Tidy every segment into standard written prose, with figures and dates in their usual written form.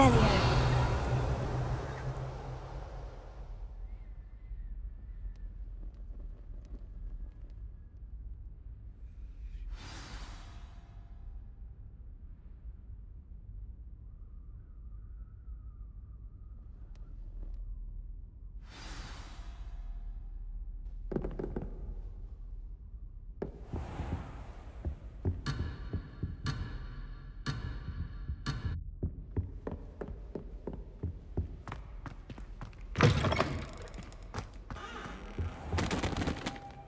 Revelio.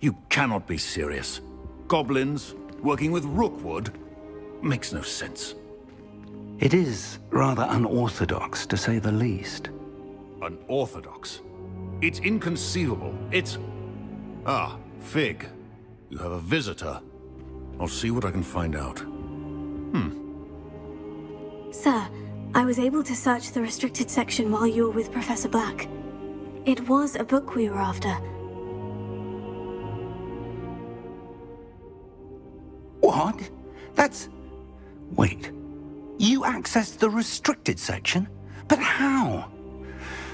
You cannot be serious. Goblins working with Rookwood? Makes no sense. It is rather unorthodox, to say the least. Unorthodox? It's inconceivable. It's... Ah, Fig. You have a visitor. I'll see what I can find out. Sir, I was able to search the restricted section while you were with Professor Black. It was a book we were after. What? That's... Wait. You accessed the restricted section? But how?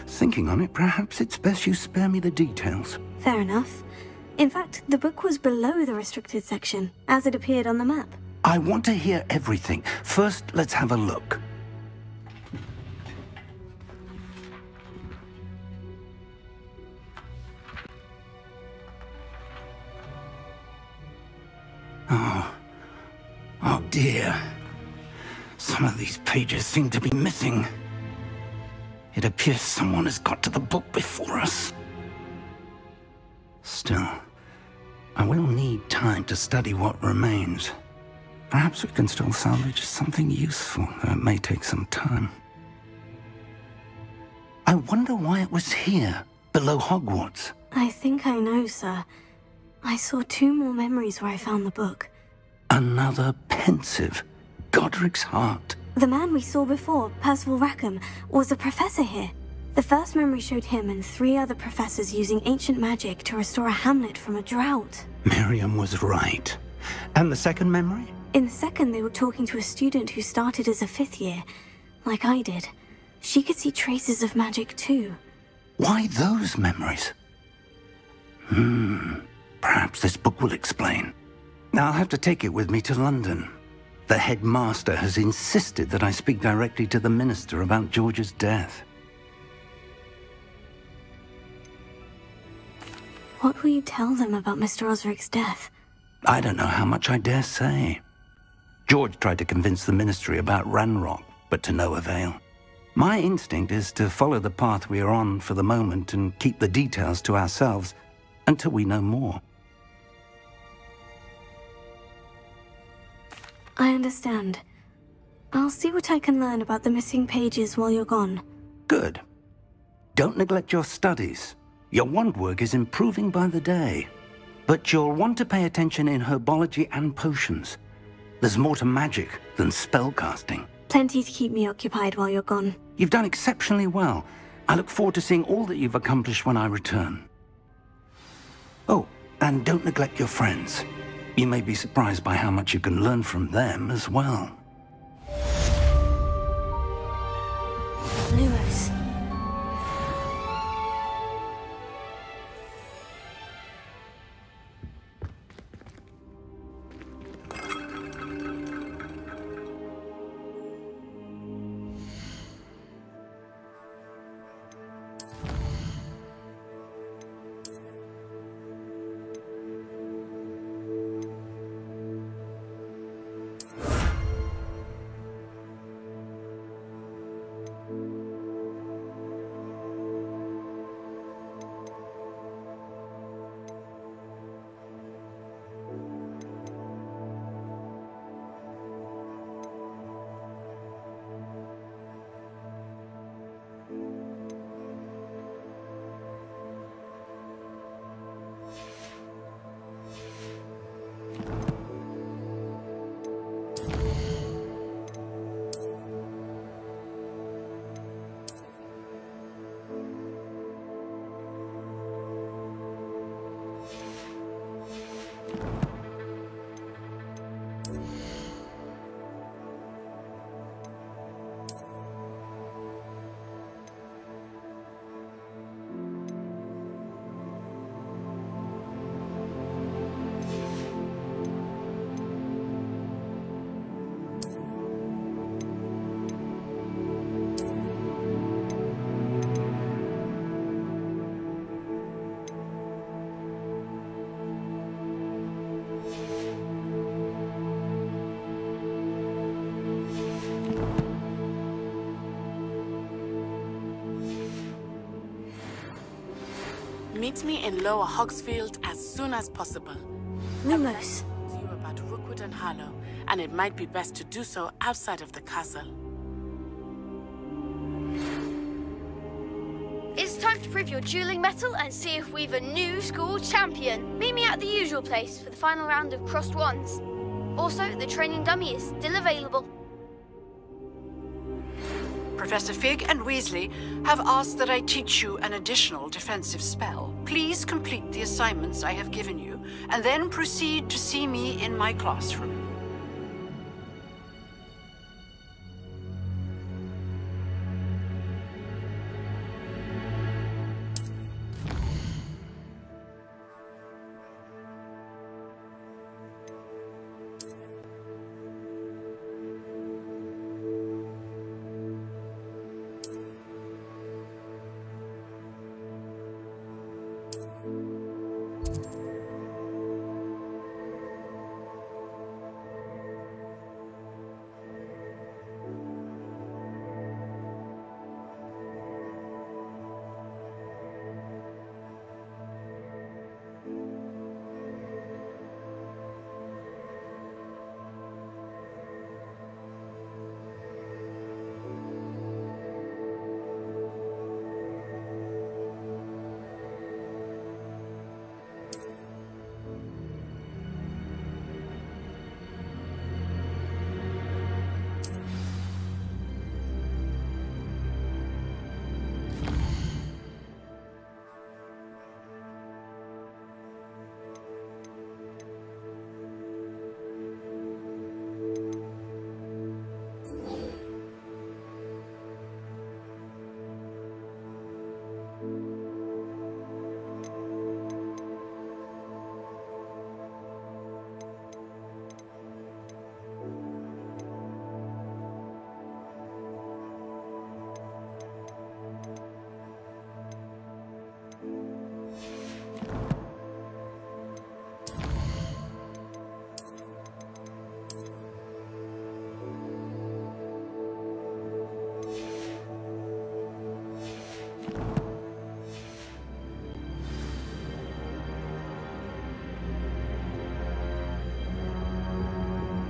Thinking on it, perhaps it's best you spare me the details. Fair enough. In fact, the book was below the restricted section, as it appeared on the map. I want to hear everything. First, let's have a look. Oh dear. Some of these pages seem to be missing. It appears someone has got to the book before us. Still, I will need time to study what remains. Perhaps we can still salvage something useful, though it may take some time. I wonder why it was here, below Hogwarts. I think I know, sir. I saw 2 more memories where I found the book. Another pensive. Godric's heart. The man we saw before, Percival Rackham, was a professor here. The first memory showed him and 3 other professors using ancient magic to restore a hamlet from a drought. Miriam was right. And the second memory? In the second, they were talking to a student who started as a 5th year, like I did. She could see traces of magic too. Why those memories? Perhaps this book will explain. I'll have to take it with me to London. The headmaster has insisted that I speak directly to the minister about George's death. What will you tell them about Mr. Osric's death? I don't know how much I dare say. George tried to convince the ministry about Ranrock, but to no avail. My instinct is to follow the path we are on for the moment and keep the details to ourselves until we know more. I understand. I'll see what I can learn about the missing pages while you're gone. Good. Don't neglect your studies. Your wand work is improving by the day. But you'll want to pay attention in herbology and potions. There's more to magic than spellcasting. Plenty to keep me occupied while you're gone. You've done exceptionally well. I look forward to seeing all that you've accomplished when I return. Oh, and don't neglect your friends. You may be surprised by how much you can learn from them as well. Lewis. Meet me in Lower Hogsfield as soon as possible. Lumos. To you about Rookwood and Harlow, and it might be best to do so outside of the castle. It's time to prove your dueling mettle and see if we've a new school champion. Meet me at the usual place for the final round of crossed wands. Also, the training dummy is still available. Professor Fig and Weasley have asked that I teach you an additional defensive spell. Please complete the assignments I have given you, and then proceed to see me in my classroom.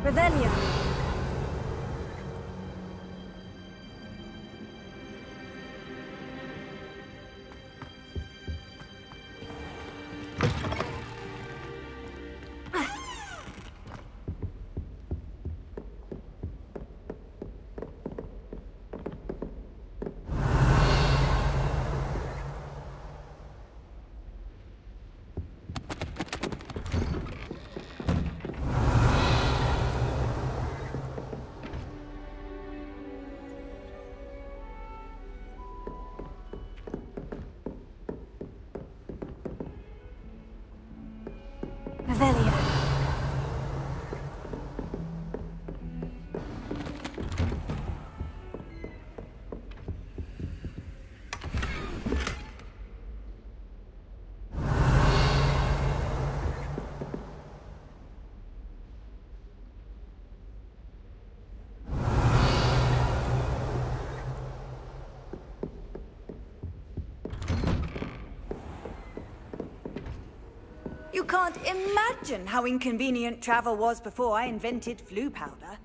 Revelio. Revelio. You can't imagine how inconvenient travel was before I invented flu powder.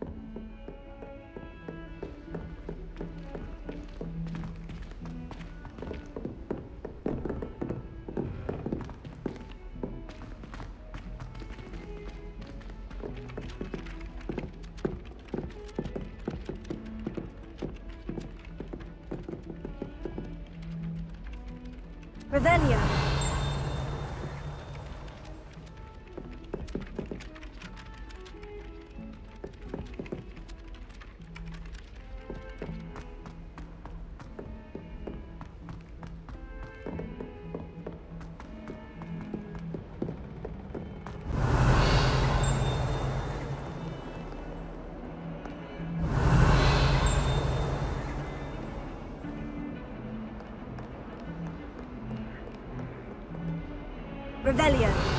Revelio. Revelio.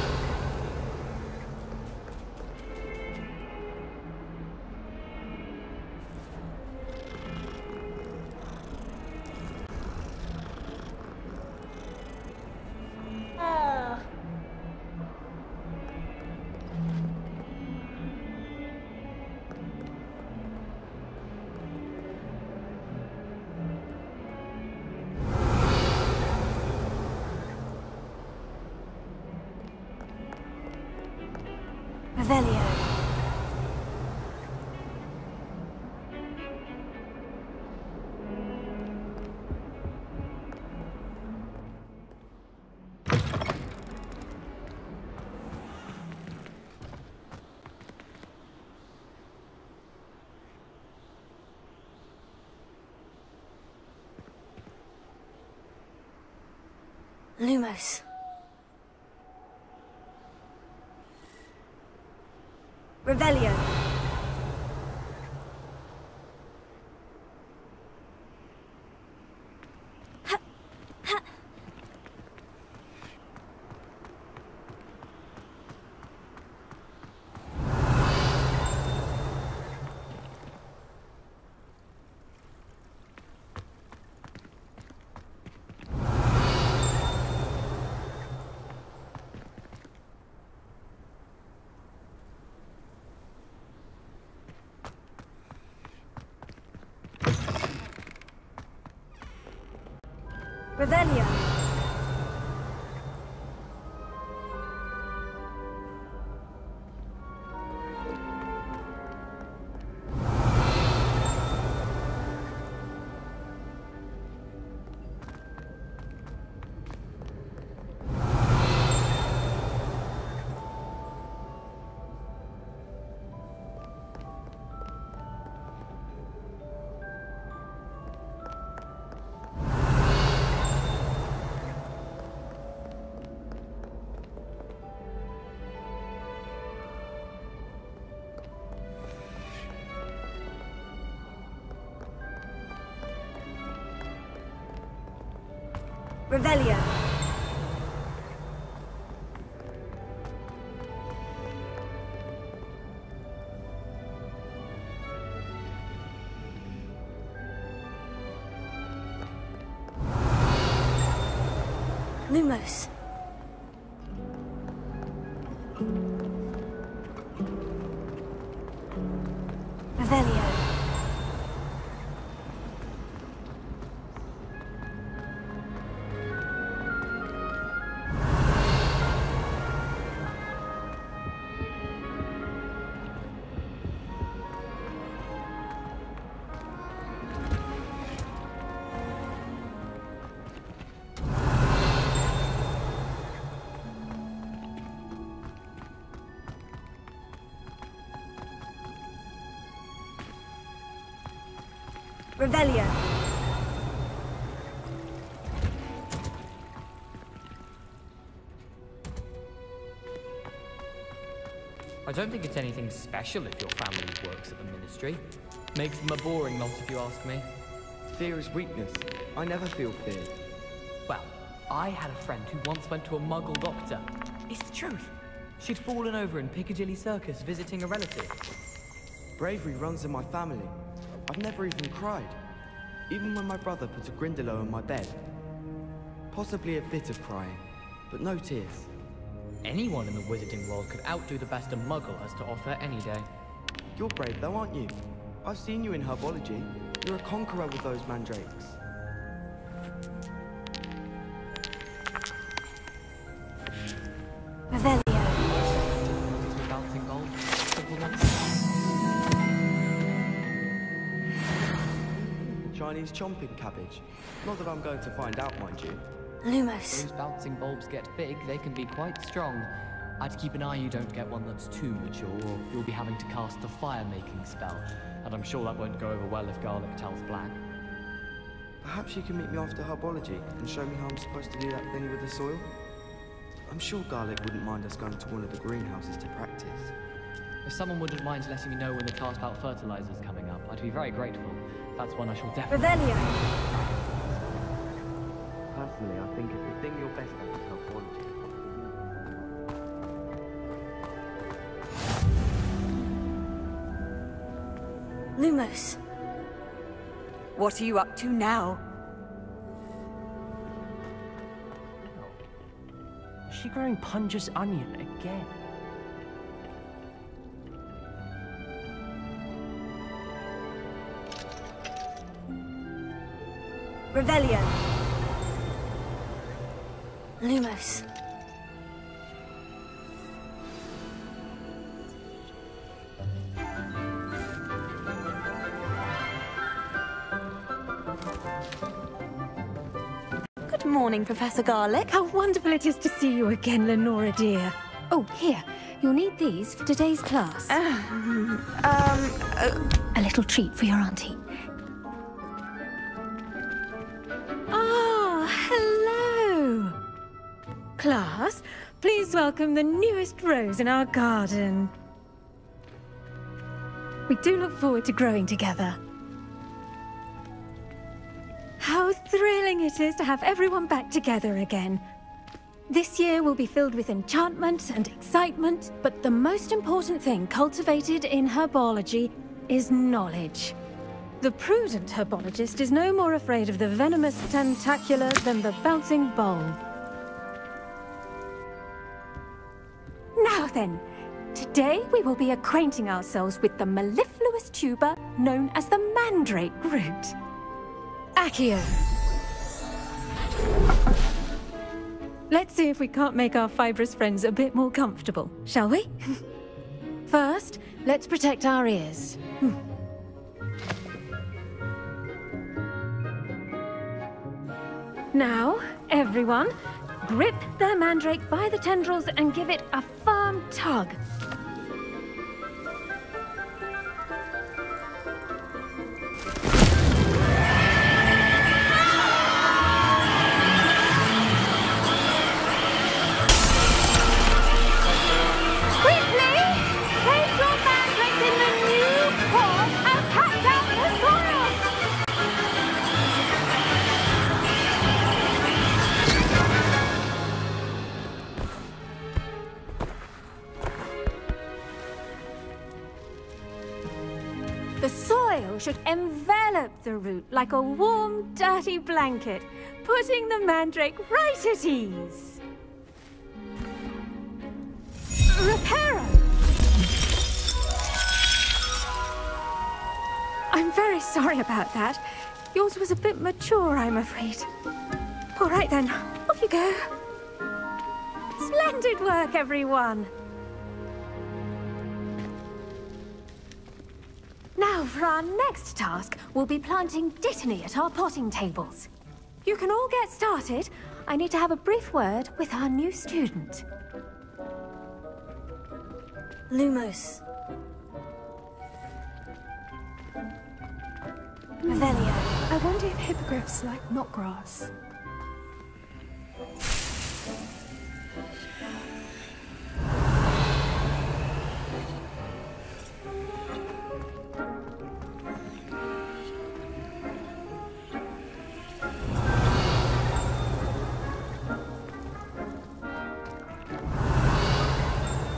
Revelio. Lumos. Revelio. Revelio. Revelio. Lumos. Revelio. Revelio. I don't think it's anything special if your family works at the Ministry. Makes them a boring lot if you ask me. Fear is weakness. I never feel fear. Well, I had a friend who once went to a Muggle doctor. It's the truth. She'd fallen over in Piccadilly Circus visiting a relative. Bravery runs in my family. I've never even cried. Even when my brother put a Gryffindor on my bed. Possibly a bit of crying, but no tears. Anyone in the wizarding world could outdo the best a Muggle has to offer any day. You're brave though, aren't you? I've seen you in herbology. You're a conqueror with those mandrakes. Revelio. Bouncing gold. Chinese chomping cabbage. Not that I'm going to find out, mind you. Lumos. Those bouncing bulbs get big, they can be quite strong. I'd keep an eye you don't get one that's too mature, or you'll be having to cast the fire-making spell. And I'm sure that won't go over well if Garlick tells Black. Perhaps you can meet me after herbology and show me how I'm supposed to do that thing with the soil? I'm sure Garlick wouldn't mind us going to one of the greenhouses to practice. If someone wouldn't mind letting me know when the task about fertilizer's coming up, I'd be very grateful. That's one I shall definitely... Revelio. Personally, I think if the thing you're best at is herbology. Lumos. What are you up to now? Is she growing Punja's onion again? Revelio. Lumos. Good morning, Professor Garlick. How wonderful it is to see you again, Lenora dear. Oh, here. You'll need these for today's class. A little treat for your auntie. Ah, hello. Class, please welcome the newest rose in our garden. We do look forward to growing together. How thrilling it is to have everyone back together again. This year will be filled with enchantment and excitement, but the most important thing cultivated in herbology is knowledge. The prudent herbologist is no more afraid of the venomous tentacular than the bouncing bulb. Now then, today we will be acquainting ourselves with the mellifluous tuber known as the Mandrake root. Accio. Let's see if we can't make our fibrous friends a bit more comfortable, shall we? First, let's protect our ears. Now, everyone, grip their mandrake by the tendrils and give it a firm tug. The soil should envelop the root like a warm, dirty blanket, putting the mandrake right at ease. Reparo! I'm very sorry about that. Yours was a bit mature, I'm afraid. All right then, off you go. Splendid work, everyone! Now, for our next task, we'll be planting dittany at our potting tables. You can all get started. I need to have a brief word with our new student. Lumos. Revelio. I wonder if hippogriffs like knotgrass.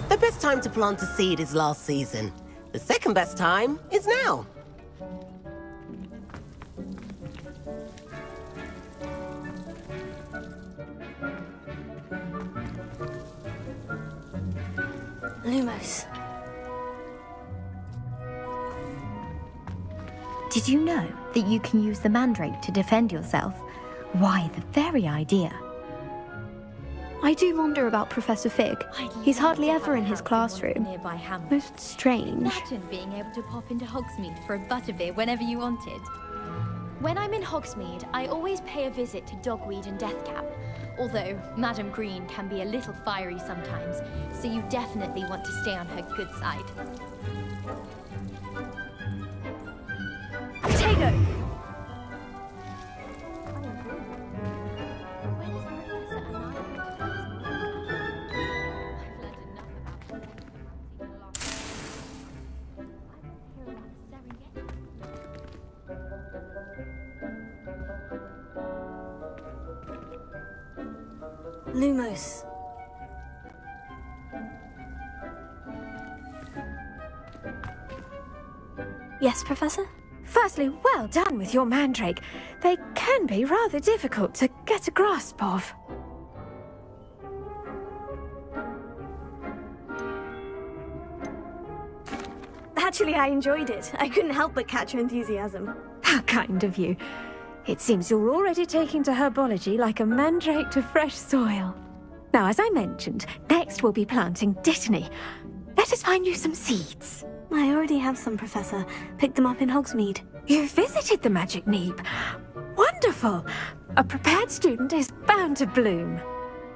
The best time to plant a seed is last season. The second best time is now. Lumos. Did you know that you can use the Mandrake to defend yourself? Why, the very idea. I do wonder about Professor Fig. He's hardly ever in his classroom. Most strange. Imagine being able to pop into Hogsmeade for a butterbeer whenever you wanted. When I'm in Hogsmeade, I always pay a visit to Dogweed and Deathcap. Although Madam Green can be a little fiery sometimes, so you definitely want to stay on her good side. Potato! Lumos. Yes, Professor? Firstly, well done with your mandrake. They can be rather difficult to get a grasp of. Actually, I enjoyed it. I couldn't help but catch your enthusiasm. How kind of you. It seems you're already taking to herbology like a mandrake to fresh soil. Now, as I mentioned, next we'll be planting dittany. Let us find you some seeds. I already have some, Professor. Picked them up in Hogsmeade. You visited the Magic Neep. Wonderful! A prepared student is bound to bloom.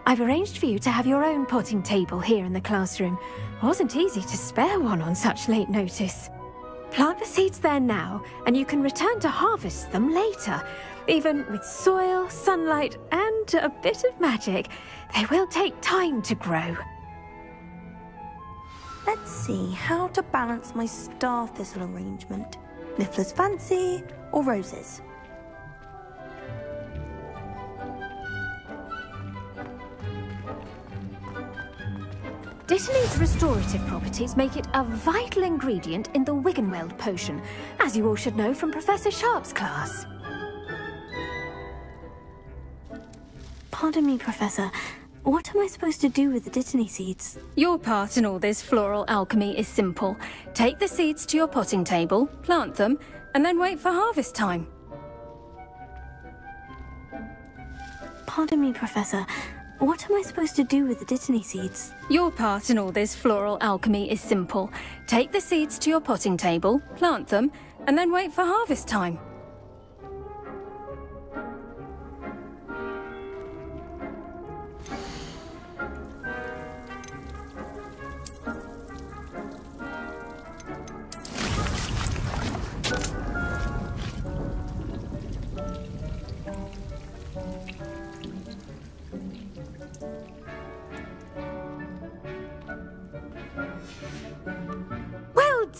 I've arranged for you to have your own potting table here in the classroom. Wasn't easy to spare one on such late notice. Plant the seeds there now, and you can return to harvest them later. Even with soil, sunlight, and a bit of magic, they will take time to grow. Let's see how to balance my star thistle arrangement. Niffler's fancy or roses? Dittany's restorative properties make it a vital ingredient in the Wiggenweld potion, as you all should know from Professor Sharp's class. Pardon me, Professor. What am I supposed to do with the Dittany seeds? Your part in all this floral alchemy is simple. Take the seeds to your potting table, plant them, and then wait for harvest time. Pardon me, Professor. What am I supposed to do with the Dittany seeds? Your part in all this floral alchemy is simple. Take the seeds to your potting table, plant them, and then wait for harvest time.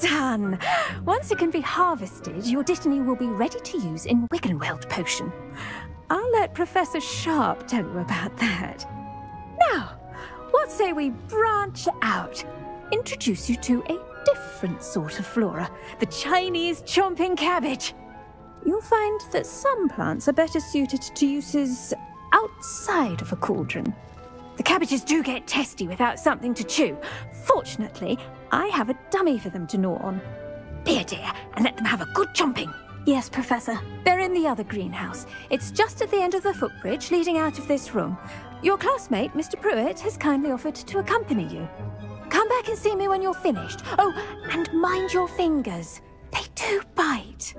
Done! Once it can be harvested, your Dittany will be ready to use in Wiggenweld potion. I'll let Professor Sharp tell you about that. Now, what say we branch out? Introduce you to a different sort of flora, the Chinese chomping cabbage. You'll find that some plants are better suited to uses outside of a cauldron. The cabbages do get testy without something to chew. Fortunately, I have a dummy for them to gnaw on. Be a dear, and let them have a good chomping. Yes, Professor. They're in the other greenhouse. It's just at the end of the footbridge leading out of this room. Your classmate, Mr. Pruitt, has kindly offered to accompany you. Come back and see me when you're finished. Oh, and mind your fingers. They do bite.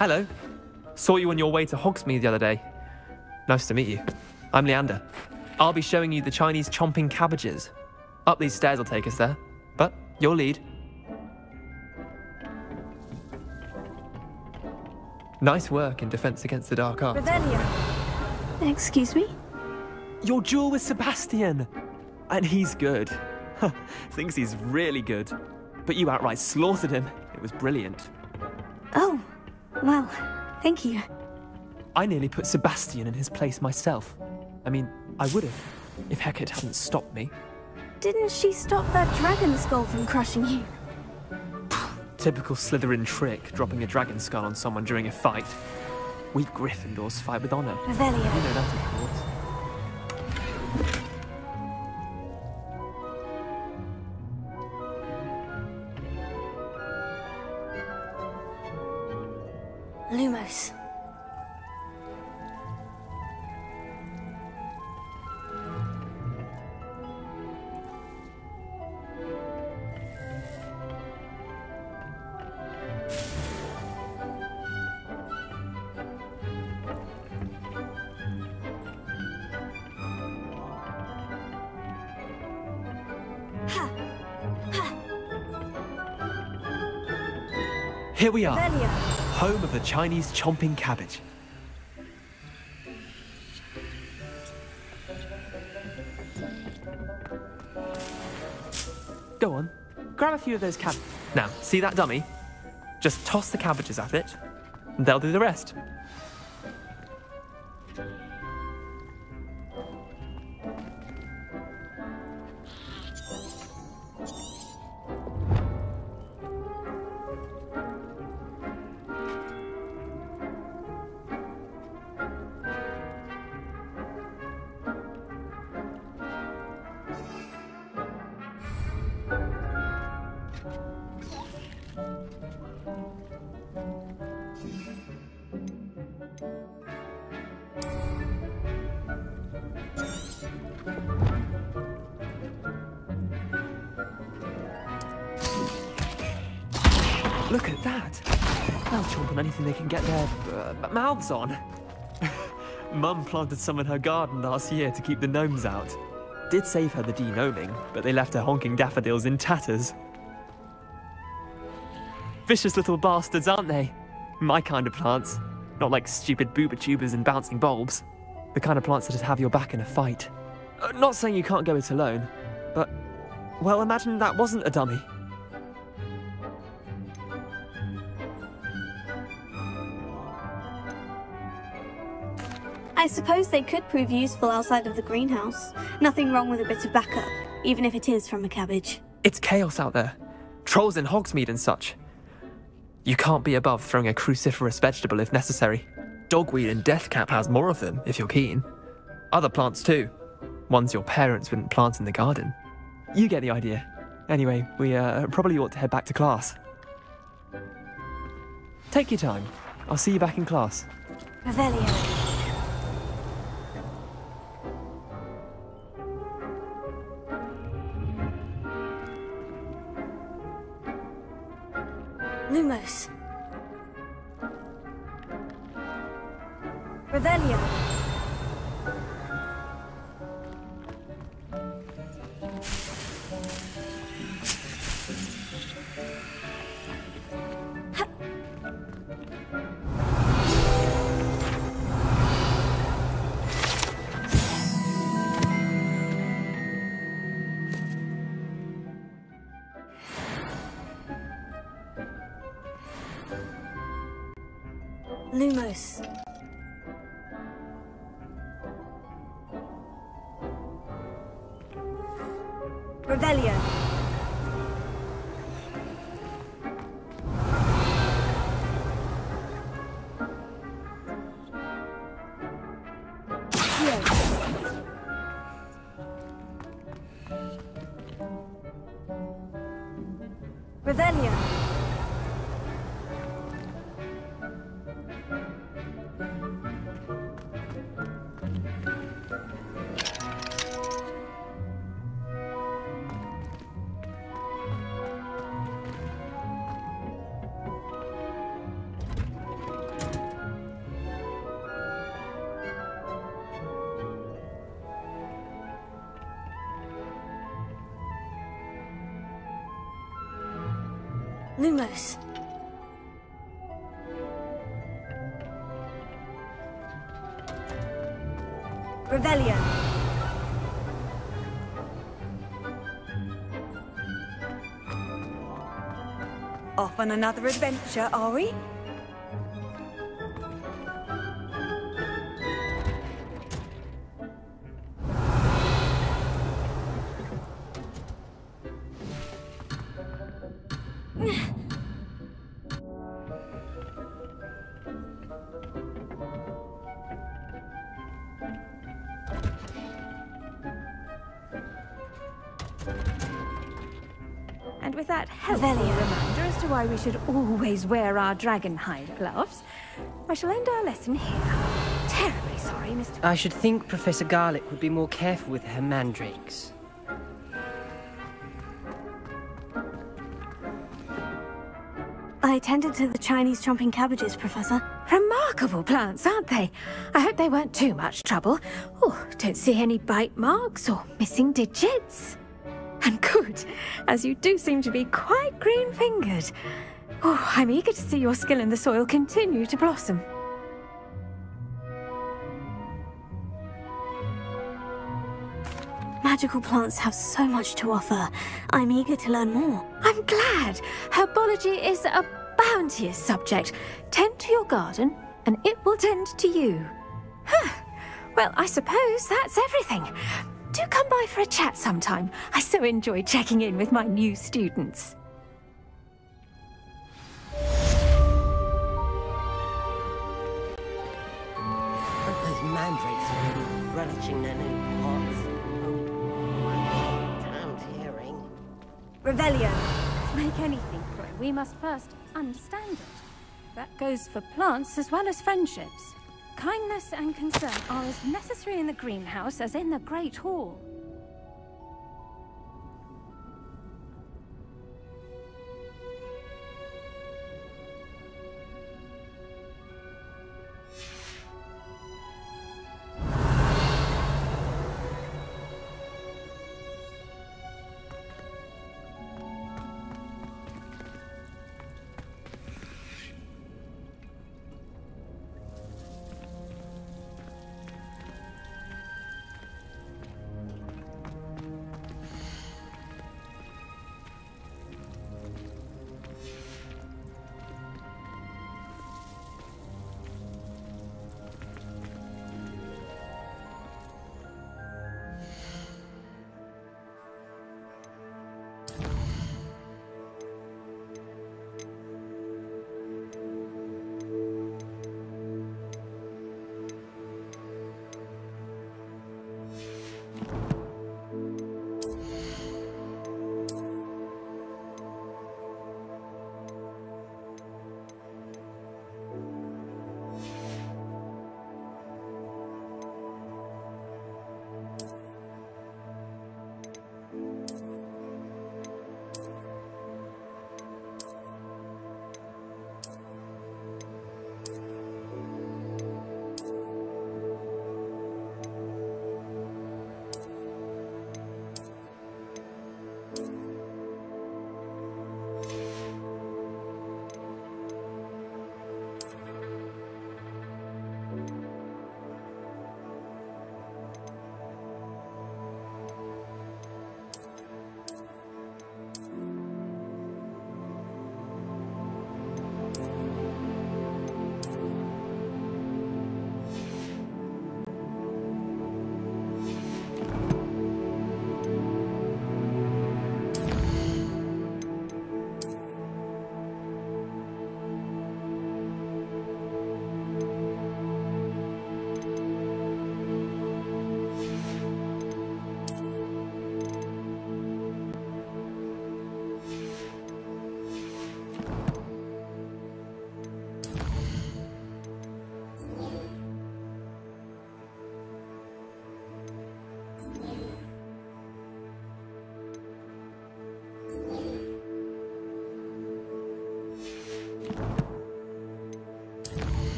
Hello. Saw you on your way to Hogsmeade the other day. Nice to meet you. I'm Leander. I'll be showing you the Chinese chomping cabbages. Up these stairs will take us there, but your lead. Nice work in defense against the dark arts. Revelio. Excuse me? Your duel with Sebastian. And he's good. Thinks he's really good. But you outright slaughtered him. It was brilliant. Oh, well, thank you. I nearly put Sebastian in his place myself. I mean, I would have, if Hecate hadn't stopped me. Didn't she stop that dragon skull from crushing you? Typical Slytherin trick, dropping a dragon skull on someone during a fight. We Gryffindors fight with honor. Revelio. You know that, of course. Lumos. Here we are, Revelio. home of the Chinese chomping cabbage. Go on, grab a few of those cabbages. Now, see that dummy? Just toss the cabbages at it, and they'll do the rest. Look at that. They'll chomp on anything they can get their mouths on. Mum planted some in her garden last year to keep the gnomes out. Did save her the de-gnoming, but they left her honking daffodils in tatters. Vicious little bastards, aren't they? My kind of plants. Not like stupid booba tubers and bouncing bulbs. The kind of plants that'd have your back in a fight. Not saying you can't go it alone, but, well, imagine that wasn't a dummy. I suppose they could prove useful outside of the greenhouse. Nothing wrong with a bit of backup, even if it is from a cabbage. It's chaos out there. Trolls in Hogsmeade and such. You can't be above throwing a cruciferous vegetable if necessary. Dogweed and deathcap has more of them, if you're keen. Other plants too. Ones your parents wouldn't plant in the garden. You get the idea. Anyway, we probably ought to head back to class. Take your time. I'll see you back in class. Revelio. Lumos. Revelio. Lumos. Revelio. Revelio. Lumos. Revelio. Off on another adventure, are we? And with that helpful reminder as to why we should always wear our dragon hide gloves, I shall end our lesson here. Terribly sorry, Mr. I should think Professor Garlick would be more careful with her mandrakes. I attended to the Chinese chomping cabbages, Professor. Remarkable plants, aren't they? I hope they weren't too much trouble. Oh, don't see any bite marks or missing digits. And good, as you do seem to be quite green-fingered. Oh, I'm eager to see your skill in the soil continue to blossom. Magical plants have so much to offer. I'm eager to learn more. I'm glad. Herbology is a bounteous subject. Tend to your garden, and it will tend to you. Well, I suppose that's everything. Do come by for a chat sometime. I so enjoy checking in with my new students. Those mandrakes are really relishing their new pots. Oh, damned hearing. Revelio. To make anything grow, we must first understand it. That goes for plants as well as friendships. Kindness and concern are as necessary in the greenhouse as in the Great Hall.